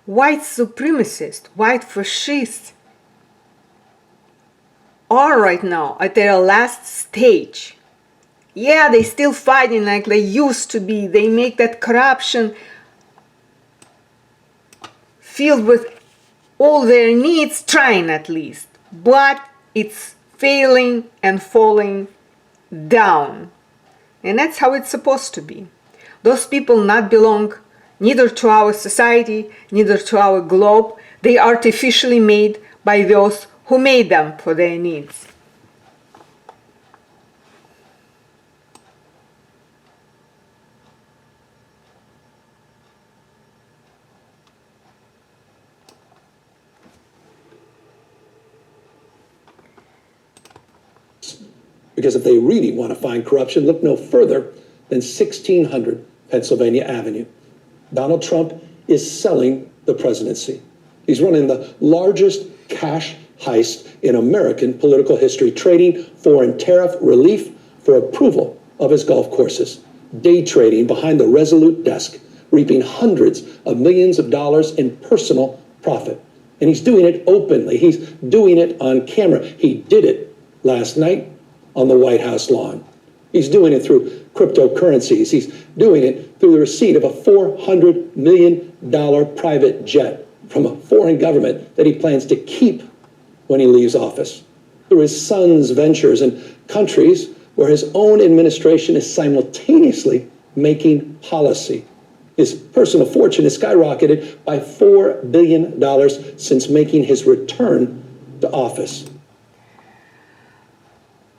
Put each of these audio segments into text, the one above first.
white supremacists, white fascists are right now at their last stage. Yeah, they still fighting like they used to be. They make that corruption filled with all their needs, trying at least. But it's failing and falling down. And that's how it's supposed to be. Those people not belong neither to our society, neither to our globe. They are artificially made by those who made them for their needs. Because if they really want to find corruption, look no further than 1600 Pennsylvania Avenue. Donald Trump is selling the presidency. He's running the largest cash heist in American political history, trading foreign tariff relief for approval of his golf courses, day trading behind the Resolute desk, reaping hundreds of millions of dollars in personal profit. And he's doing it openly. He's doing it on camera. He did it last night on the White House lawn. He's doing it through cryptocurrencies. He's doing it through the receipt of a $400 million private jet from a foreign government that he plans to keep when he leaves office, through his son's ventures in countries where his own administration is simultaneously making policy. His personal fortune has skyrocketed by $4 billion since making his return to office.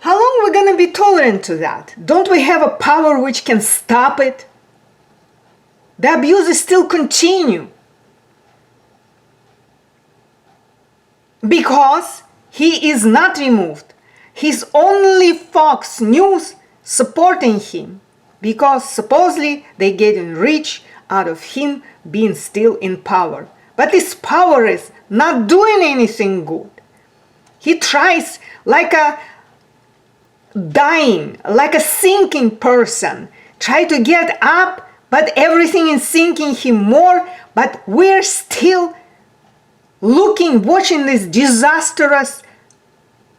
How long are we going to be tolerant to that? Don't we have a power which can stop it? The abuses still continue. Because he is not removed. He's only Fox News supporting him. Because supposedly they're getting rich out of him being still in power. But this power is not doing anything good. He tries like a dying, like a sinking person, try to get up, but everything is sinking him more. But we're still looking, watching this disastrous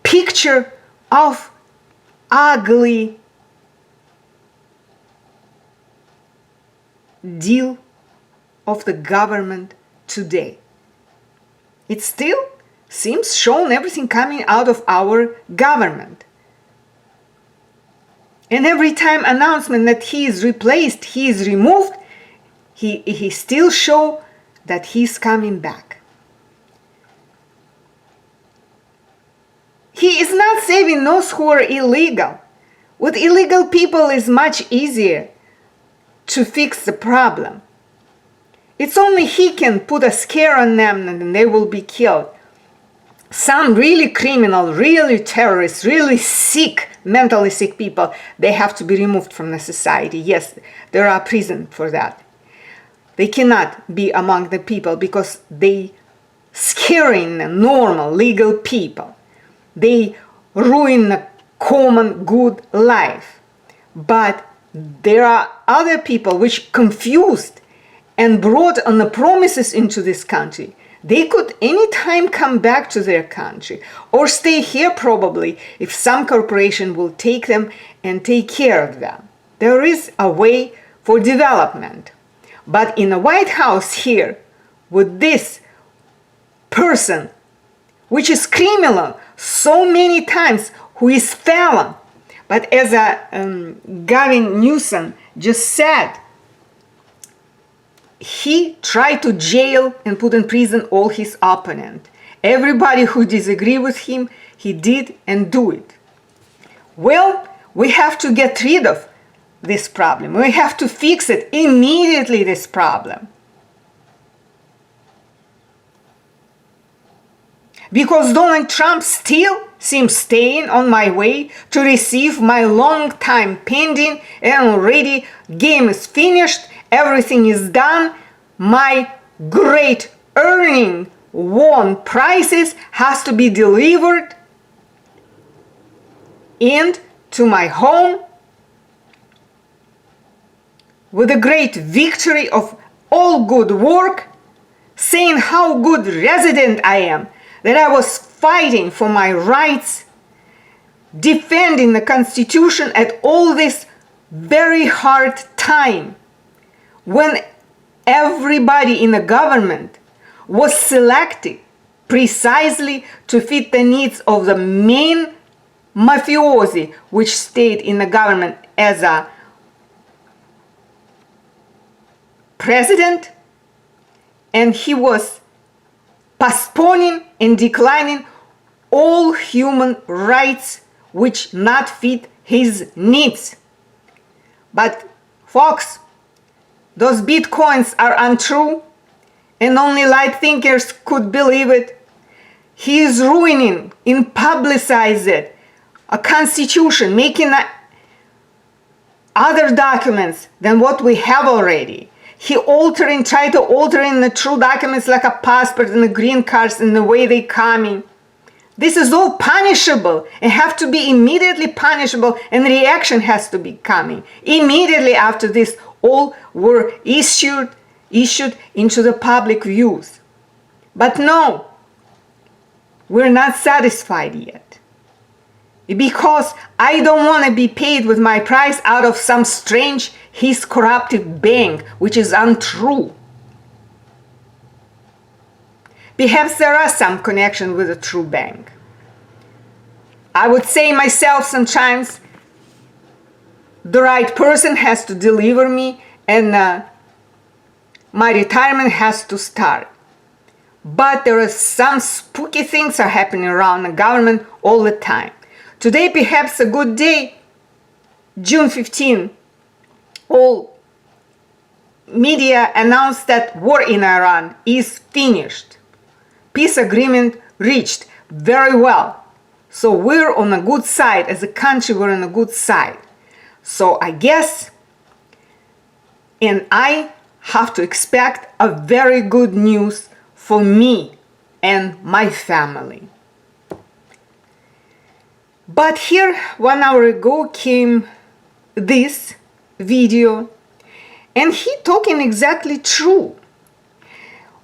picture of ugly deal of the government today. It still seems shown everything coming out of our government. And every time announcement that he is replaced, he is removed, he still show that he's coming back. He is not saving those who are illegal. With illegal people it's much easier to fix the problem. It's only he can put a scare on them and they will be killed. Some really criminal, really terrorists, really sick, mentally sick people, they have to be removed from the society. Yes, there are prisons for that. They cannot be among the people because they scaring normal, legal people. They ruin the common good life. But there are other people which confused and brought on the promises into this country. They could anytime come back to their country or stay here probably if some corporation will take them and take care of them. There is a way for development. But in the White House here, with this person, which is criminal so many times, who is felon, but as Gavin Newsom just said, he tried to jail and put in prison all his opponents. Everybody who disagree with him, he did and do it. Well, we have to get rid of this problem. We have to fix it immediately, this problem. Because Donald Trump still seems staying on my way to receive my long time pending and already game is finished, everything is done, my great earning won prices has to be delivered and to my home with a great victory of all good work. saying how good resident I am, that I was fighting for my rights, defending the Constitution at all this very hard time when everybody in the government was selected precisely to fit the needs of the main mafiosi which stayed in the government as a president, and he was postponing and declining all human rights which not fit his needs. But folks, those bitcoins are untrue, and only light thinkers could believe it. He is ruining and publicizing a constitution, making other documents than what we have already. He tried to alter in the true documents like a passport and the green cards and the way they come in. This is all punishable and have to be immediately punishable, and reaction has to be coming immediately after this all were issued into the public views. But no, we're not satisfied yet, because I don't want to be paid with my price out of some strange, his corrupted bank, which is untrue. Perhaps there are some connection with a true bank. I would say myself sometimes the right person has to deliver me, and my retirement has to start. But there are some spooky things are happening around the government all the time. Today perhaps a good day, June 15, all media announced that war in Iran is finished. Peace agreement reached. Very well. So we're on a good side. As a country, we're on a good side. So I guess, and I have to expect a very good news for me and my family. But here, 1 hour ago, came this video, and he talking exactly true.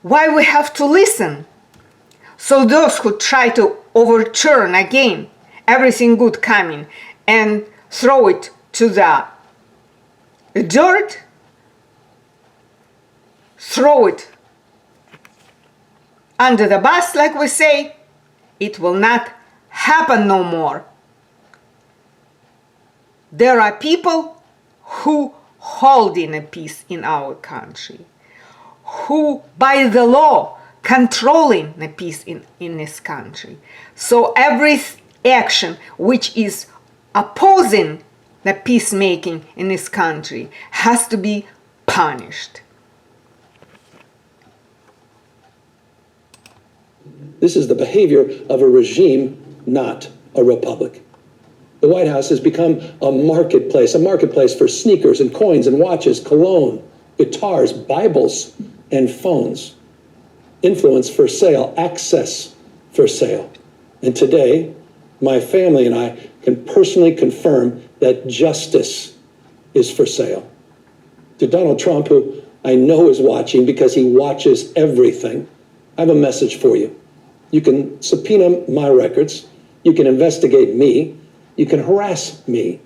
Why we have to listen? So those who try to overturn again everything good coming and throw it to the dirt, throw it under the bus, like we say, it will not happen no more. There are people who holding a peace in our country, who by the law controlling the peace in this country. So every action which is opposing the peacemaking in this country has to be punished. This is the behavior of a regime, not a republic. The White House has become a marketplace for sneakers and coins and watches, cologne, guitars, Bibles, and phones. Influence for sale, access for sale. And today, my family and I can personally confirm that justice is for sale. To Donald Trump, who I know is watching because he watches everything, I have a message for you. You can subpoena my records. You can investigate me. You can harass me.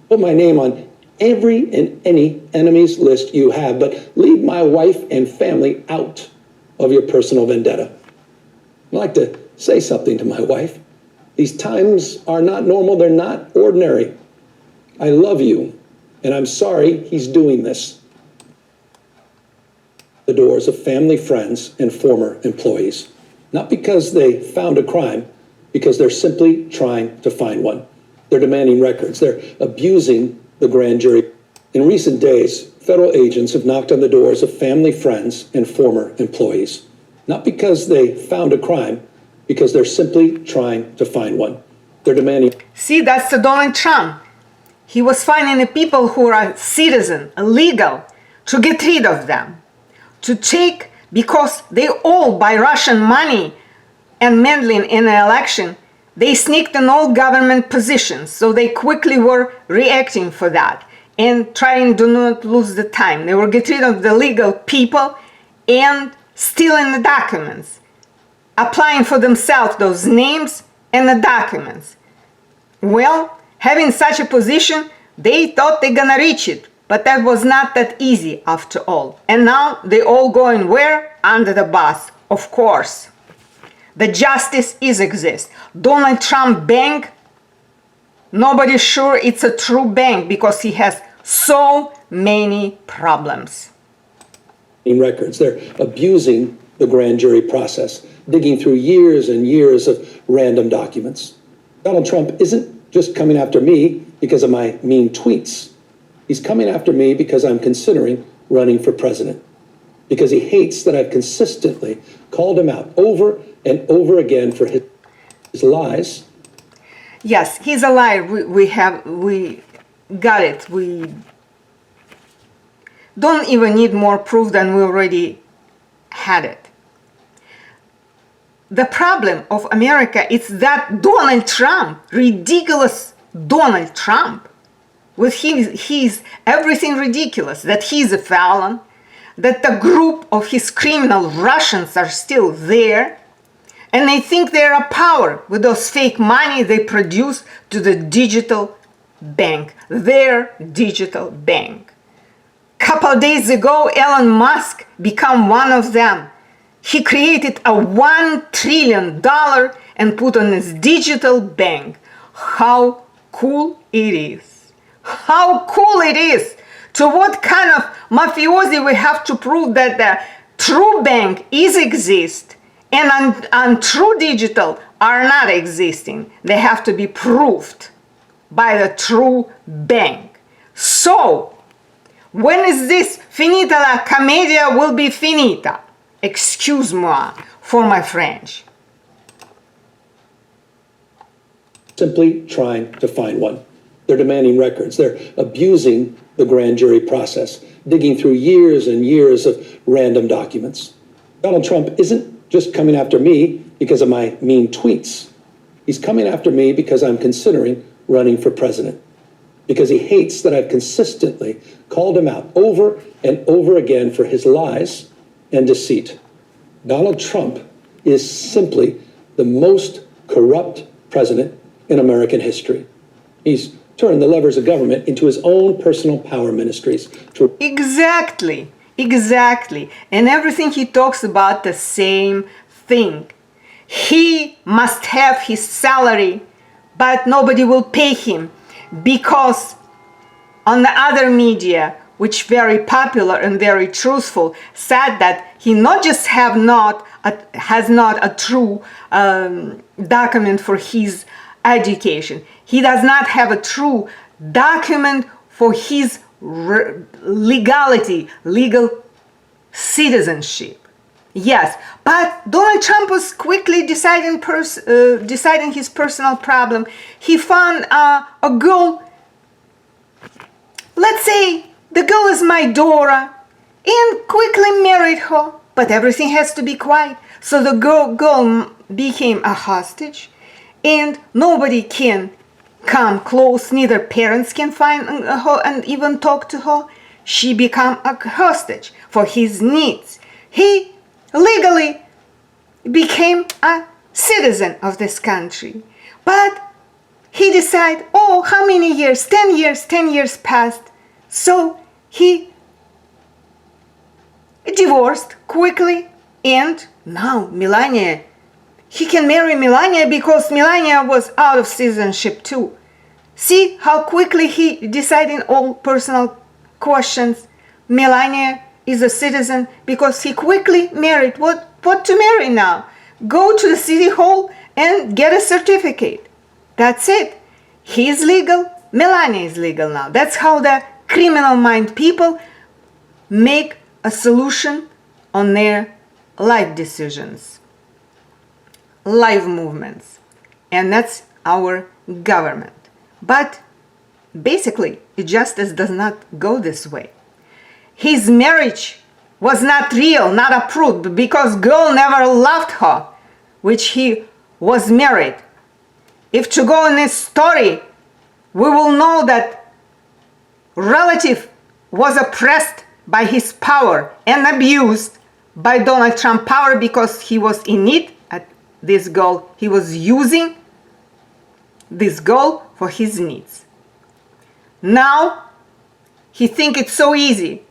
Put my name on every and any enemy's list you have, but leave my wife and family out of your personal vendetta. I'd like to say something to my wife. These times are not normal. They're not ordinary. I love you, and I'm sorry he's doing this. The doors of family, friends, and former employees. Not because they found a crime, because they're simply trying to find one. They're demanding records. They're abusing the grand jury. In recent days, federal agents have knocked on the doors of family, friends, and former employees. Not because they found a crime, because they're simply trying to find one. They're demanding. See, that's the Donald Trump. He was finding the people who are citizen, illegal, to get rid of them. To take, because they all buy Russian money and meddling in the election, they sneaked in all government positions. So they quickly were reacting for that and trying to not lose the time. They were getting rid of the legal people and stealing the documents, applying for themselves those names and the documents. Well, having such a position, they thought they're gonna reach it, but that was not that easy after all. And now they all going where? Under the bus, of course. The justice is exist. Donald Trump bank, nobody's sure it's a true bank because he has so many problems. In records, they're abusing the grand jury process, digging through years and years of random documents. Donald Trump isn't just coming after me because of my mean tweets. He's coming after me because I'm considering running for president, because he hates that I've consistently called him out over and over again for his lies. Yes, he's a liar. We got it. We don't even need more proof than we already had it. The problem of America is that Donald Trump, ridiculous Donald Trump, with his everything ridiculous, that he's a felon, that the group of his criminal Russians are still there, and they think they're a power with those fake money they produce to the digital bank, their digital bank. Couple days ago, Elon Musk became one of them. He created a $1 trillion and put on his digital bank. How cool it is. How cool it is. To what kind of mafiosi we have to prove that the true bank is exist and untrue digital are not existing. They have to be proved by the true bank. So, when is this finita la commedia will be finita? Excuse-moi for my French. Simply trying to find one. They're demanding records. They're abusing the grand jury process, digging through years and years of random documents. Donald Trump isn't just coming after me because of my mean tweets. He's coming after me because I'm considering running for president, because he hates that I've consistently called him out over and over again for his lies and deceit. Donald Trump is simply the most corrupt president in American history. He's turned the levers of government into his own personal power ministries. Exactly. And everything he talks about the same thing. He must have his salary, but nobody will pay him because on the other media, which very popular and very truthful, said that he not just has not a true document for his education. He does not have a true document for his legal citizenship. Yes, but Donald Trump was quickly deciding his personal problem. He found a girl. Let's say the girl is my Dora, and quickly married her. But everything has to be quiet. So the girl became a hostage, and nobody can come close. Neither parents can find her and even talk to her. She became a hostage for his needs. He legally became a citizen of this country. But he decided, oh, how many years? 10 years passed. So he divorced quickly, and now Melania, he can marry Melania because Melania was out of citizenship too. See how quickly he decided all personal questions. Melania is a citizen because he quickly married. What to marry now? Go to the city hall and get a certificate. That's it. He is legal. Melania is legal now. That's how the criminal mind people make a solution on their life decisions, life movements. And that's our government. But basically, justice does not go this way. His marriage was not real, not approved, because girl never loved her, which he was married. If to go in this story, we will know that relative was oppressed by his power and abused by Donald Trump power because he was in need at this goal. He was using this goal for his needs. Now he think it's so easy.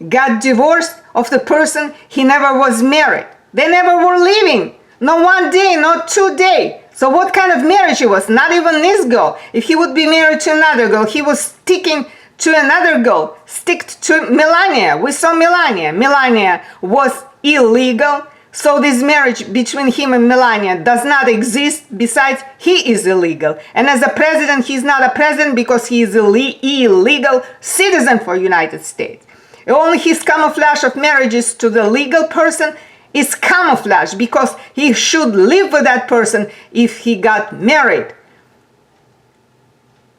Got divorced of the person he never was married. They never were living. No 1 day, not 2 days. So what kind of marriage it was? Not even this girl. If he would be married to another girl, he was sticking to another girl. Stick to Melania. We saw Melania. Melania was illegal. So this marriage between him and Melania does not exist. Besides, he is illegal. And as a president, he's not a president because he is an illegal citizen for United States. Only his camouflage of marriages to the legal person is camouflage because he should live with that person if he got married.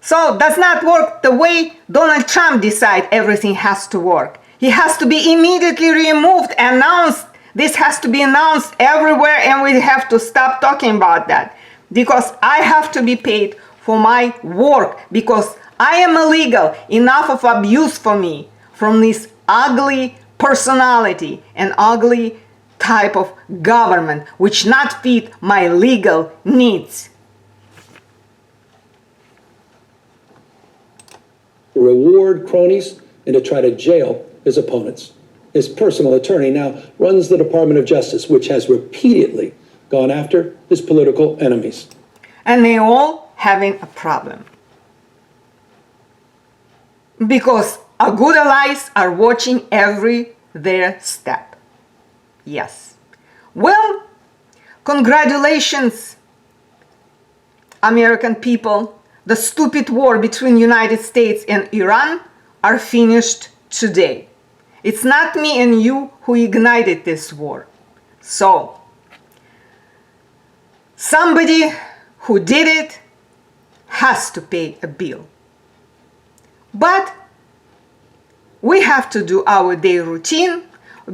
So does not work the way Donald Trump decide everything has to work. He has to be immediately removed, announced. This has to be announced everywhere, and we have to stop talking about that because I have to be paid for my work because I am illegal. Enough of abuse for me from this ugly personality and ugly type of government which not fit my legal needs. To reward cronies and to try to jail his opponents. His personal attorney now runs the Department of Justice, which has repeatedly gone after his political enemies. And they all having a problem. Because our good allies are watching every their step. Yes. Well, congratulations, American people. The stupid war between United States and Iran are finished today. It's not me and you who ignited this war. So, somebody who did it has to pay a bill. But we have to do our day routine,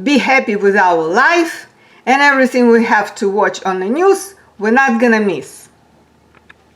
be happy with our life, and everything we have to watch on the news, we're not gonna miss.